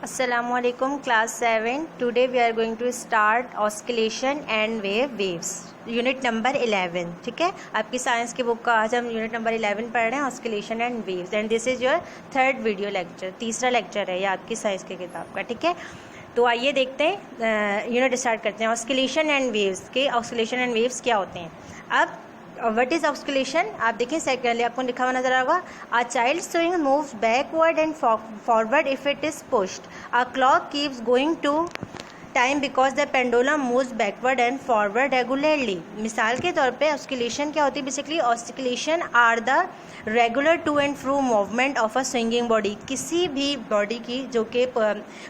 Assalamualaikum class 7. Today we are going to start oscillation and waves unit number 11. ठीक है, आपकी science की book का आज हम यूनिट नंबर 11 पढ़ रहे हैं, oscillation and waves, and this is your third video lecture, तीसरा लेक्चर है ये आपकी साइंस की किताब का. ठीक है, तो आइए देखते हैं, यूनिट स्टार्ट करते हैं. ऑस्किलेशन एंड वेव्स के ऑस्किलेशन एंड वेव्स क्या होते हैं. अब व्हाट इज ऑस्किलेशन, आप देखिए सेकेंडली आपको लिखा हुआ नजर आएगा. A child swing moves backward and forward if it is pushed. A clock keeps going to time because the pendulum moves backward and forward regularly. मिसाल के तौर पे ऑस्किलेशन क्या होती है. Basically oscillation are the regular to and fro movement of a swinging body. किसी भी body की जो कि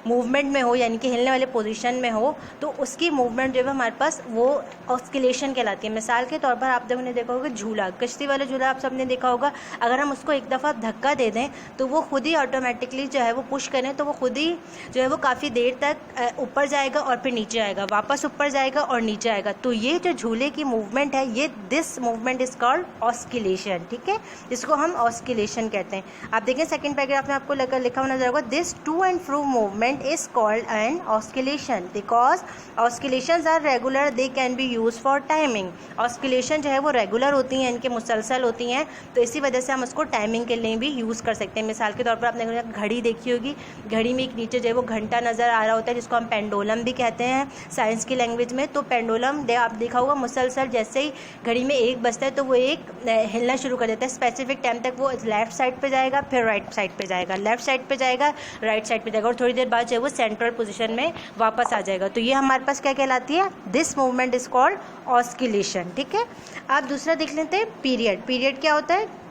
मूवमेंट में हो, यानी कि हिलने वाले पोजीशन में हो, तो उसकी मूवमेंट जो है हमारे पास वो ऑस्किलेशन कहलाती है. मिसाल के तौर पर आप जब ने देखा होगा झूला, कश्ती वाला झूला आप सबने देखा होगा. अगर हम उसको एक दफ़ा धक्का दे दें तो वो खुद ही ऑटोमेटिकली जो है वो पुश करें तो वो खुद ही जो है वो काफ़ी देर तक ऊपर जाएगा और फिर नीचे आएगा, वापस ऊपर जाएगा और नीचे आएगा. तो ये जो झूले की मूवमेंट है, ये this movement is called oscillation. ठीक है, इसको हम ऑस्किलेशन कहते हैं. आप देखें सेकंड पैराग्राफ में आपको लिखा हुआ नजर आएगा. This to and fro movement is called an oscillation because oscillations are regular, they can be use for timing. Oscillation जो है वो रेगुलर होती हैं, इनके मुसलसल होती हैं, तो इसी वजह से हम उसको टाइमिंग के लिए भी यूज़ कर सकते हैं. मिसाल के तौर पर आपने घड़ी देखी होगी, घड़ी में एक नीचे जो है वो घंटा नज़र आ रहा होता है जिसको हम पेंडुलम भी कहते हैं साइंस की लैंग्वेज में. तो पेंडुलम आप देखा होगा मुसलसल जैसे ही घड़ी में एक बजता है तो वो एक हिलना शुरू कर देता है. स्पेसिफिक टाइम तक वो लेफ्ट साइड पे जाएगा, फिर राइट साइड पे जाएगा, लेफ्ट साइड पे जाएगा, राइट साइड पे जाएगा, और थोड़ी देर बाद जो है वो सेंट्रल पोजीशन में वापस आ जाएगा. तो ये हमारे पास क्या कहलाती है, this movement is called oscillation. ठीक है, आप दूसरा देख लेते हैं पीरियड. पीरियड क्या होता है.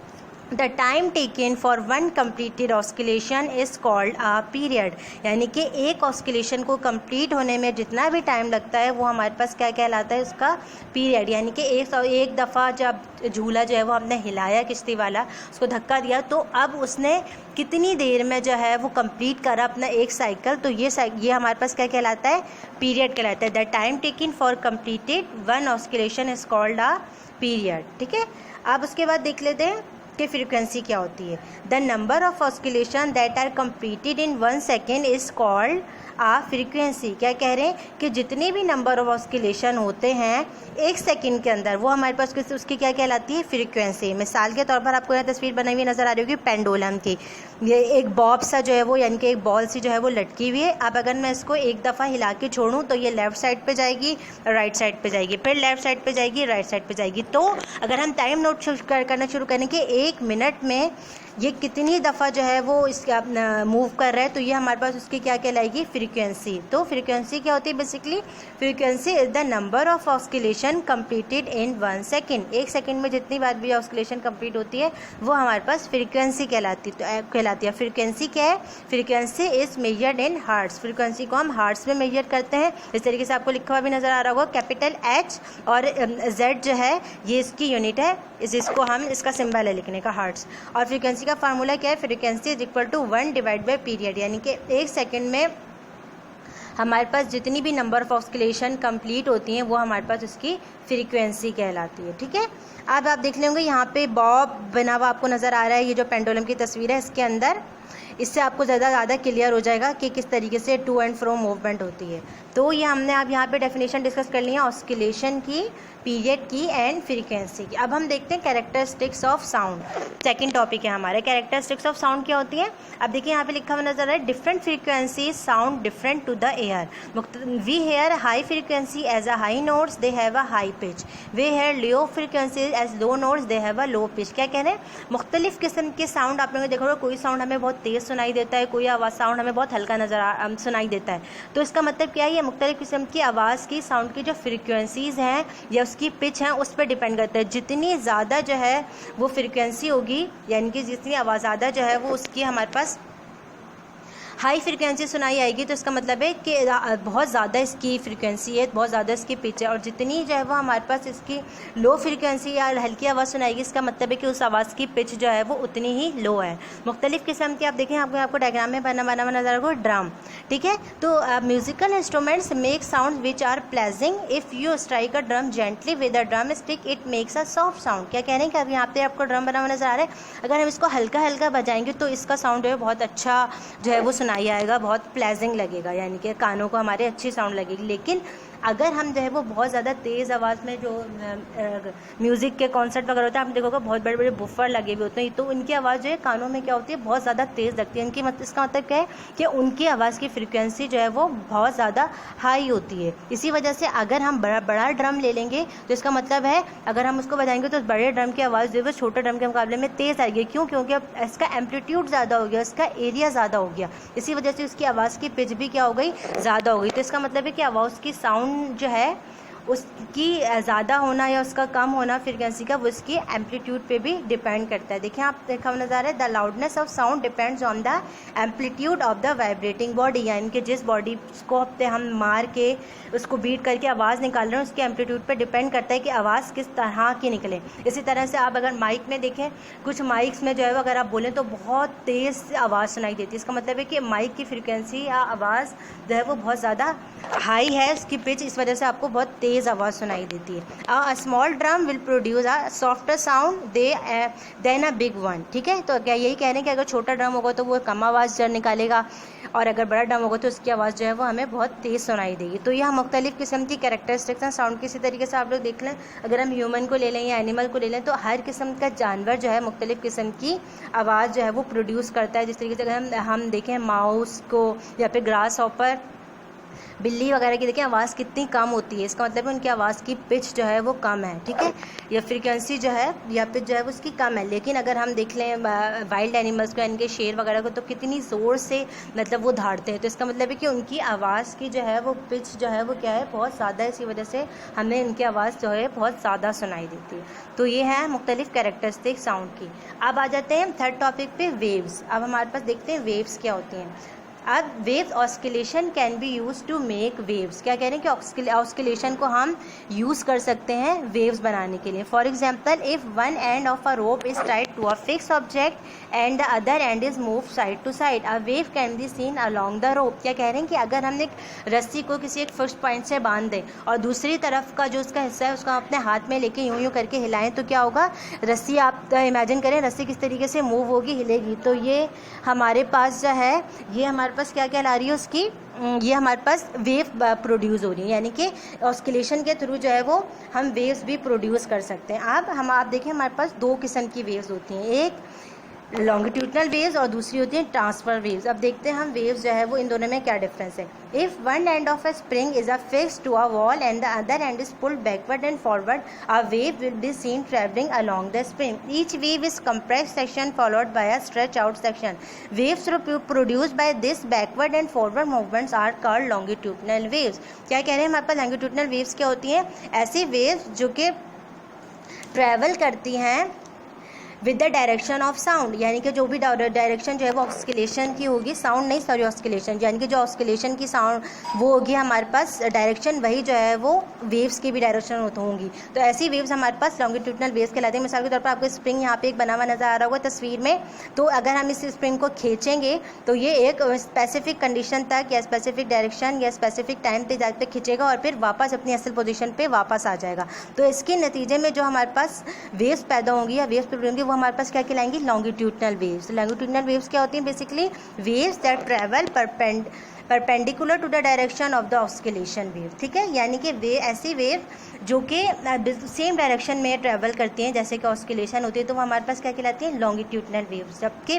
The time taken for one completed oscillation is called a period. यानी कि एक ऑस्किलेशन को कंप्लीट होने में जितना भी टाइम लगता है वो हमारे पास क्या कहलाता है, उसका पीरियड. यानी कि एक दफ़ा जब झूला जो है वो हमने हिलाया, किश्ती वाला, उसको धक्का दिया, तो अब उसने कितनी देर में जो है वो कंप्लीट करा अपना एक साइकिल, तो ये हमारे पास क्या कहलाता है, पीरियड कहलाता है. The time taken for completed one oscillation is called a period. ठीक है, अब उसके बाद देख लेते हैं कि फ्रीक्वेंसी क्या होती है. The number of oscillation that are completed in 1 second is called a frequency. क्या कह रहे हैं कि जितने भी नंबर ऑफ ऑस्किलेशन होते हैं एक सेकंड के अंदर, वो हमारे पास उसकी क्या कहलाती है, फ्रीक्वेंसी. मिसाल के तौर पर आपको यह तस्वीर बनाई हुई नज़र आ रही होगी पेंडुलम की. ये एक बॉब सा जो है वो, यानी कि एक बॉल सी जो है वो लटकी हुई है. अब अगर मैं इसको एक दफ़ा हिला के छोड़ूँ तो ये लेफ़्ट साइड पे जाएगी, राइट साइड पे जाएगी, फिर लेफ़्ट साइड पे जाएगी, राइट साइड पे जाएगी. तो अगर हम टाइम नोट करना शुरू करें कि एक मिनट में ये कितनी दफ़ा जो है वो इसका मूव कर रहा है, तो ये हमारे पास उसकी क्या कहलाएगी, फ्रीक्वेंसी. तो फ्रीक्वेंसी क्या होती है, basically frequency is the number of oscillation completed in 1 second. एक सेकेंड में जितनी बार भी ऑस्किलेशन कंप्लीट होती है वो हमारे पास फ्रीक्वेंसी कहलाती है. फ्रीक्वेंसी क्या है, frequency is measured in hearts. Frequency को हम हार्ट्स में मेजर करते हैं. इस तरीके से आपको लिखा हुआ भी नज़र आ रहा होगा. कैपिटल H और Z जो है ये इसकी यूनिट है, इसको हम इसका सिंबल है लिखने का, हार्ट्स. और फ्रीक्वेंसी का फार्मूला क्या है, frequency is equal to 1 divide by period. यानी कि एक सेकंड में हमारे पास जितनी भी नंबर ऑफ ऑस्किलेशन कंप्लीट होती हैं वो हमारे पास उसकी फ्रीक्वेंसी कहलाती है. ठीक है, अब आप देख लेंगे यहाँ पे बॉब बना हुआ आपको नज़र आ रहा है. ये जो पेंडुलम की तस्वीर है इसके अंदर, इससे आपको ज़्यादा क्लियर हो जाएगा कि किस तरीके से टू एंड फ्रो मूवमेंट होती है. तो ये हमने अब यहाँ पे डेफिनेशन डिस्कस कर ली है ऑस्किलेशन की, पीरियड की एंड फ्रीक्वेंसी की. अब हम देखते हैं characteristics of sound. Second topic है हमारे कैरेक्टरिस्टिक्स ऑफ साउंड क्या होती है. अब देखिए यहाँ पे लिखा हुआ नजर आ रहा है, different frequency sound different to the ear. We hear high frequency as a high notes, they have a high pitch. We hear low frequency as low notes, they have a low pitch. क्या कह रहे हैं, मुख्तलिफ किस्म के sound आप लोगों ने देखा होगा. कोई साउंड हमें बहुत तेज़ सुनाई देता है, कोई आवाज़ साउंड हमें बहुत हल्का सुनाई देता है. तो इसका मतलब क्या है, ये मुख्तलिफ किस्म की आवाज़ की साउंड की जो फ्रीक्वेंसीज़ हैं या उसकी पिच हैं उस पर डिपेंड करता है. जितनी ज़्यादा जो है वो फ्रीक्वेंसी होगी, यानी कि जितनी आवाज़ ज़्यादा जो है वो उसकी हमारे पास हाई फ्रीक्वेंसी सुनाई आएगी, तो इसका मतलब है कि बहुत ज़्यादा इसकी फ्रीक्वेंसी है, बहुत ज़्यादा इसकी पिच है. और जितनी जो है वो हमारे पास इसकी लो फ्रीक्वेंसी या हल्की आवाज़ सुनाएगी, इसका मतलब है कि उस आवाज़ की पिच जो है वो उतनी ही लो है. मुख्तलिफ किस्म की आप देखें, आपको डायग्राम में बना नज़र आएगा ड्रम. ठीक है। तो musical instruments make sound which are pleasing, if you strike a drum gently with a drum stick it makes a soft sound. क्या कह रहे हैं कि अब यहाँ पे आपको ड्रम बना हुआ नजर आ रहा है, अगर हम इसको हल्का हल्का बजाएंगे तो इसका साउंड जो है बहुत अच्छा जो है वो सुनाई आएगा, बहुत प्लेजिंग लगेगा, यानी कि कानों को हमारे अच्छी साउंड लगेगी। लेकिन अगर हम जो है वो बहुत ज़्यादा तेज़ आवाज़ में, जो म्यूज़िक के कॉन्सर्ट वगैरह होता है, आप देखोगे बहुत बड़े बड़े बुफर लगे हुए होते हैं, तो उनकी आवाज़ जो है कानों में क्या होती है, बहुत ज़्यादा तेज़ लगती है। इसका मतलब क्या है कि उनकी आवाज़ की फ्रिक्वेंसी जो है वो बहुत ज़्यादा हाई होती है। इसी वजह से अगर हम बड़ा ड्रम ले लेंगे तो इसका मतलब है अगर हम उसको बजाएंगे तो बड़े ड्रम की आवाज़ जो है वो छोटे ड्रम के मुकाबले में तेज़ आएगी। क्यों? क्योंकि अब इसका एम्पलीट्यूड ज़्यादा हो गया, इसका एरिया ज़्यादा हो गया, इसी वजह से उसकी आवाज़ की पिच भी क्या हो गई, ज़्यादा हो गई। तो इसका मतलब है कि आवाज़ की साउंड जो है उसकी ज़्यादा होना या उसका कम होना फ्रिक्वेंसी का, वो उसकी एम्पलीट्यूड पे भी डिपेंड करता है। देखिए आप देखा नज़र आ रहा है, the loudness of sound depends on the amplitude of the vibrating body, यानी कि जिस बॉडी को हम मार के उसको बीट करके आवाज़ निकाल रहे हैं उसके एम्पलीट्यूड पे डिपेंड करता है कि आवाज़ किस तरह की निकले। इसी तरह से आप अगर माइक में देखें, कुछ माइक्स में जो है अगर आप बोलें तो बहुत तेज़ आवाज़ सुनाई देती है। इसका मतलब है कि माइक की फ्रिक्वेंसी या आवाज़ जो है वो बहुत ज़्यादा हाई है, उसकी पिच, इस वजह से आपको बहुत तेज़ आवाज़ सुनाई देती है। A small drum will produce a softer sound than a big one. ठीक है, तो क्या यही कह रहे हैं कि अगर छोटा ड्रम होगा तो वो कम आवाज़ निकालेगा, और अगर बड़ा ड्रम होगा तो उसकी आवाज़ जो है वो हमें बहुत तेज़ सुनाई देगी। तो यह मुख्तलिफ़ किस्म की कैरेक्टरिस्टिक्स हैं साउंड की। इसी तरीके से आप लोग देख लें, अगर हम ह्यूमन को ले लें या एनिमल को ले लें तो हर किस्म का जानवर जो है मुख्तलिफ़ किस्म की आवाज़ जो है वो प्रोड्यूस करता है। जिस तरीके से अगर हम देखें माउस को या फिर ग्रास हॉपर, बिल्ली वगैरह की देखें आवाज़ कितनी कम होती है, इसका मतलब है उनकी आवाज़ की पिच जो है वो कम है। ठीक है, या फ्रीक्वेंसी जो है या पिच जो है वो उसकी कम है। लेकिन अगर हम देख लें वाइल्ड एनिमल्स को, यानी कि शेर वगैरह को, तो कितनी ज़ोर से मतलब वो धाड़ते हैं, तो इसका मतलब है कि उनकी आवाज़ की जो है वो पिच जो है वो क्या है, बहुत ज़्यादा है। इसी वजह से हमें उनकी आवाज़ जो है बहुत ज़्यादा सुनाई देती है। तो ये है मुख्तलिफ़ कैरेक्टरिस्टिक साउंड की। अब आ जाते हैं थर्ड टॉपिक पे, वेव्स। अब हमारे पास देखते हैं वेव्स क्या होती हैं। अब waves oscillation can be use to make waves. क्या कह रहे हैं कि ऑस्किलेशन को हम यूज़ कर सकते हैं वेव्स बनाने के लिए। For example, if one end of a rope is tied to a fix object and the other end is move side to side, a wave can be seen along the rope. क्या कह रहे हैं कि अगर हमने एक रस्सी को किसी एक फिक्स पॉइंट से बांध दें और दूसरी तरफ का जो उसका हिस्सा है उसको अपने हाथ में लेके यूं करके हिलाएं, तो क्या होगा, रस्सी, आप इमेजिन करें रस्सी किस तरीके से मूव होगी, हिलेगी। तो ये हमारे पास जो है, ये हमारे पास क्या कहला रही है उसकी, ये हमारे पास वेव प्रोड्यूस हो रही है, यानी कि ऑस्किलेशन के थ्रू जो है वो हम वेव्स भी प्रोड्यूस कर सकते हैं। अब आप देखें हमारे पास दो किस्म की वेव्स होती हैं, एक लॉन्गिट्यूडनल वेव्स और दूसरी होती है ट्रांसफर वेव्स। अब देखते हैं हम वेव्स जो है वो इन दोनों में क्या डिफरेंस है। If one end of a spring is a fix to a wall and the other end is pulled backward and forward, a wave will be seen travelling along the spring. Each wave is compressed section followed by a stretch out section. Waves produced by this backward and forward movements are called longitudinal waves. क्या कह रहे हैं हमारे पास longitudinal waves क्या होती हैं, ऐसी waves जो कि ट्रैवल करती हैं with the direction of sound, यानी कि जो भी डायरेक्शन जो है वो ऑस्किलेशन की होगी, साउंड नहीं सॉरी ऑस्किलेशन, यानी कि जो ऑस्किलेशन की साउंड वो होगी हमारे पास डायरेक्शन, वही जो है वो वेव्स की भी डायरेक्शन होंगी। तो ऐसी वेव्स हमारे पास लॉन्गिट्यूडनल वेव्स कहलाती हैं। मिसाल के तौर पर आपको स्प्रिंग यहाँ पे एक बना हुआ नजर आ रहा होगा तस्वीर में, तो अगर हम इस स्प्रिंग को खींचेंगे तो ये एक स्पेसिफिक कंडीशन तक या स्पेसिफिक डायरेक्शन या स्पेसिफिक टाइम पे जाके खींचेगा और फिर वापस अपनी असल पोजीशन पे वापस आ जाएगा। तो इसके नतीजे में जो हमारे पास वेव्स पैदा होंगी या वेव्स प्रोड्यूस होंगी वो हमारे पास क्या कहलाएंगी, लॉन्गिट्यूडनल वेव्स। लॉन्गिट्यूडनल वेव्स क्या होती हैं, basically waves that travel perpendicular to the direction of the oscillation wave. ठीक है, यानी कि वे ऐसी वेव जो कि सेम डायरेक्शन में ट्रैवल करती हैं जैसे कि ऑस्किलेशन होती है, तो वो हमारे पास क्या कहलाती है, लॉन्गिट्यूडनल वेव्स। जबकि